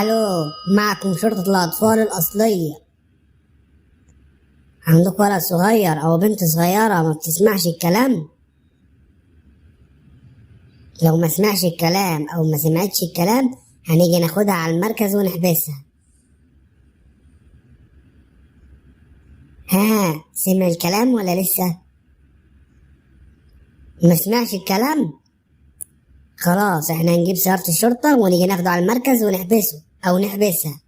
الو، معكم شرطة الأطفال الأصلية. عندك ولد صغير أو بنت صغيرة ما بتسمعش الكلام؟ لو ما سمعش الكلام أو ما سمعتش الكلام هنيجي ناخدها على المركز ونحبسها. ها، سمع الكلام ولا لسه؟ ما سمعش الكلام؟ خلاص احنا هنجيب سيارة الشرطة ونيجي ناخده على المركز ونحبسه أو نحبسها.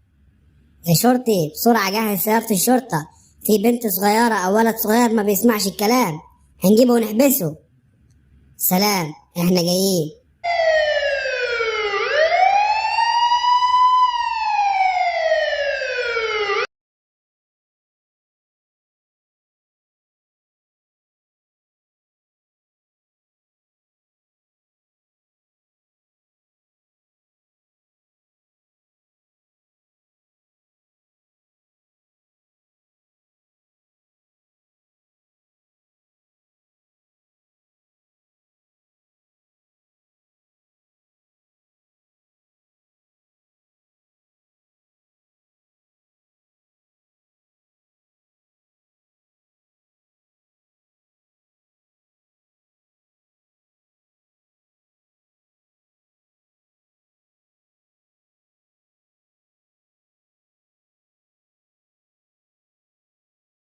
يا شرطي بسرعة جهز سيارة الشرطة، في بنت صغيرة أو ولد صغير ما بيسمعش الكلام، هنجيبه ونحبسه. سلام، احنا جايين.